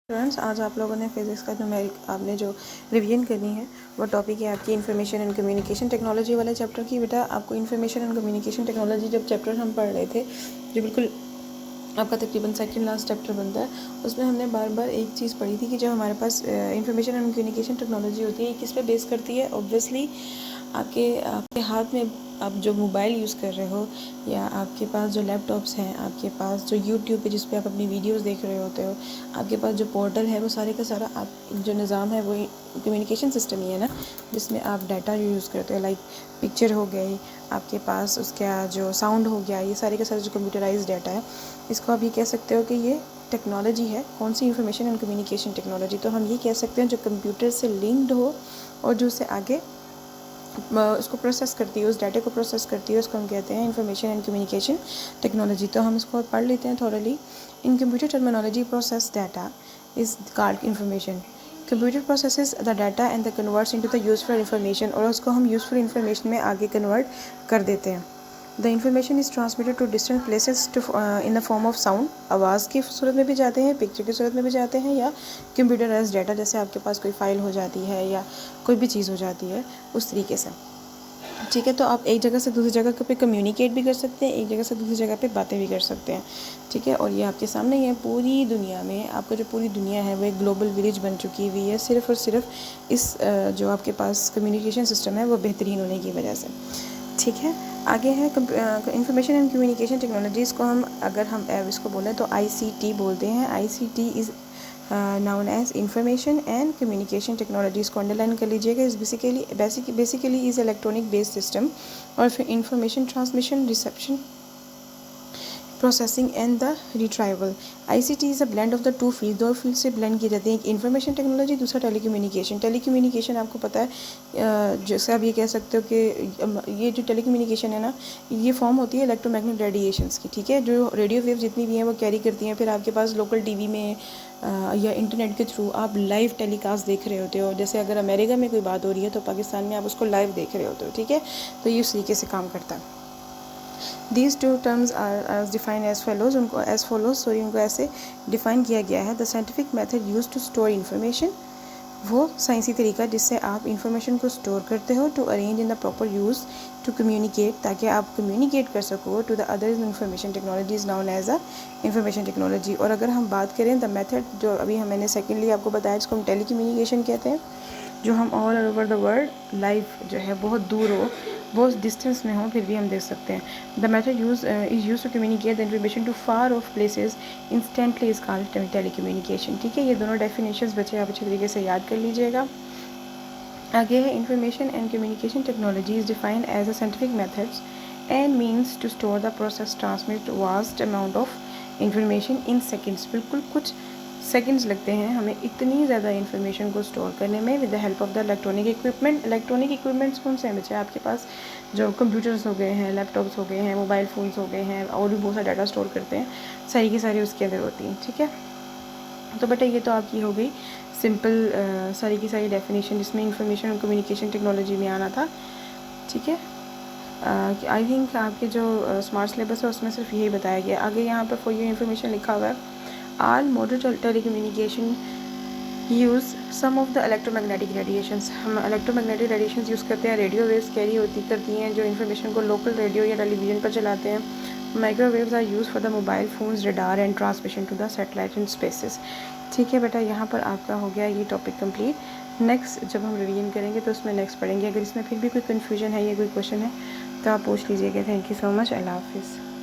Students, आज आप लोगों ने फिज़िक्स का न्यूमेरिक आपने जो रिवीजन करनी है वो टॉपिक है आपकी इन्फॉर्मेशन एंड कम्युनिकेशन टेक्नोलॉजी वाले चैप्टर की। बेटा आपको इन्फॉर्मेशन एंड कम्युनिकेशन टेक्नोलॉजी जब चैप्टर हम पढ़ रहे थे जो बिल्कुल आपका तकरीबन सेकंड लास्ट चैप्टर बनता है, उसमें हमने बार बार एक चीज़ पढ़ी थी कि जो हमारे पास इन्फॉर्मेशन एंड कम्युनिकेशन टेक्नोलॉजी होती है किस पे बेस करती है। ऑब्वियसली आपके हाथ में आप जो मोबाइल यूज़ कर रहे हो या आपके पास जो लैपटॉप्स हैं, आपके पास जो यूट्यूब पे जिस पे आप अपनी वीडियोस देख रहे होते हो, आपके पास जो पोर्टल है, वो सारे का सारा आप जो निज़ाम है वो कम्युनिकेशन सिस्टम ही है ना, जिसमें आप डाटा यूज़ करते हो। लाइक पिक्चर हो गई, आपके पास उसका जो साउंड हो गया, ये सारे का सारा जो कंप्यूटराइज डाटा है, इसको आप ये कह सकते हो कि ये टेक्नोलॉजी है। कौन सी? Information and communication technology. तो हम ये कह सकते हैं जो कंप्यूटर से लिंक्ड हो और जो उससे आगे उसको प्रोसेस करती है, उस डाटा को प्रोसेस करती है, उसको हम कहते हैं इन्फॉर्मेशन एंड कम्युनिकेशन टेक्नोलॉजी। तो हम इसको पढ़ लेते हैं थोड़ली। In computer terminology, process data is called information. Computer processes the data and the converts into the useful information, और उसको हम यूजफुल इन्फॉर्मेशन में आगे कन्वर्ट कर देते हैं। The information is transmitted to distant places to in the form of sound, आवाज़ की सूरत में भी जाते हैं, पिक्चर की सूरत में भी जाते हैं, या कंप्यूटराइज डाटा, जैसे आपके पास कोई फ़ाइल हो जाती है या कोई भी चीज़ हो जाती है उस तरीके से। ठीक है, तो आप एक जगह से दूसरी जगह पे कम्युनिकेट भी कर सकते हैं, एक जगह से दूसरी जगह पे बातें भी कर सकते हैं। ठीक है, और ये आपके सामने ही है। पूरी दुनिया में आपका जो पूरी दुनिया है वो एक ग्लोबल विलेज बन चुकी हुई है, सिर्फ़ और सिर्फ इस जो आपके पास कम्युनिकेशन सिस्टम है वो बेहतरीन होने की वजह से। ठीक है, आगे है इंफॉर्मेशन एंड कम्युनिकेशन टेक्नोलॉजीज़ को हम अगर हम इसको बोलें तो ICT बोलते हैं। ICT is known as information and communication technologies को अंडरलाइन कर लीजिएगा। इस basically is electronic based system और फिर information transmission, reception, processing and the retrieval. ICT is a blend of the two field, दो फील्ड से ब्लेंड की जाती है, एक इन्फॉर्मेशन टेक्नोलॉजी, दूसरा टेलीकम्युनिकेशन। टेलीकम्युनिकेशन आपको पता है, जैसे आप ये कह सकते हो कि ये जो टेलीकम्युनिकेशन है ना, ये फॉर्म होती है इलेक्ट्रोमैग्नेटिक रेडिएशंस की। ठीक है, जो रेडियो वेव जितनी भी हैं वो कैरी करती हैं, फिर आपके पास लोकल TV में या इंटरनेट के थ्रू आप लाइव टेलीकास्ट देख रहे होते हो। जैसे अगर अमेरिका में कोई बात हो रही है तो पाकिस्तान में आप उसको लाइव देख रहे होते हो। ठीक है, तो ये उस तरीके से काम करता है। These two terms are as defined as follows, उनको ऐसे डिफ़ाइन किया गया है। The scientific method use to store information, वो साइंसी तरीका जिससे आप इंफॉर्मेशन को स्टोर करते हो। To arrange in the proper use, to communicate, ताकि आप कम्युनिकेट कर सको। To the other information technology is known as a information technology. और अगर हम बात करें द मेथड जो अभी मैंने सेकेंडली आपको बताया, जिसको हम टेलीकम्युनिकेशन कहते हैं, जो हम all over the world live जो है बहुत दूर हो, बहुत डिस्टेंस में हो, फिर भी हम देख सकते हैं। The method is use to communicate the information to far of places instantly is called telecommunication. ठीक है, ये दोनों डेफिनेशंस बच्चे आप अच्छे तरीके से याद कर लीजिएगा। आगे है information and communication technology is defined as a scientific methods and means to store the process transmit vast amount of information in seconds. बिल्कुल कुछ सेकंड्स लगते हैं हमें इतनी ज़्यादा इन्फॉर्मेशन को स्टोर करने में with the help of the electronic equipment. Electronic equipments कौन से हैं बच्चे? आपके पास जो कंप्यूटर्स हो गए हैं, लैपटॉप्स हो गए हैं, मोबाइल फ़ोन्स हो गए हैं, और भी बहुत सारा डाटा स्टोर करते हैं, सारी की सारी उसके अंदर होती हैं। ठीक है, तो बेटा ये तो आपकी हो गई सिंपल सारी की सारी डेफिनेशन जिसमें इंफॉर्मेशन और कम्युनिकेशन टेक्नोलॉजी में आना था। ठीक है, आई थिंक आपके जो स्मार्ट सिलेबस है उसमें सिर्फ यही बताया गया। आगे यहाँ पर फॉर योर इन्फॉर्मेशन लिखा हुआ है, all modern telecommunication use some of the electromagnetic radiations. हम इलेक्ट्रोमैग्नेटिक रेडिएशंस यूज़ करते हैं, रेडियो वेव्स कैरी करती हैं जो इन्फॉर्मेशन को लोकल रेडियो या टेलीविज़न पर चलाते हैं। Microwaves are use for the mobile phones, radar and transmission to the satellite and spaces. ठीक है बेटा, यहाँ पर आपका हो गया ये टॉपिक कंप्लीट। नेक्स्ट जब हम रिवीजन करेंगे तो उसमें नेक्स्ट पढ़ेंगे। अगर इसमें फिर भी कोई कन्फ्यूजन है या कोई क्वेश्चन है तो आप पूछ लीजिएगा। Thank you so much. अल्लाह हाफिज़।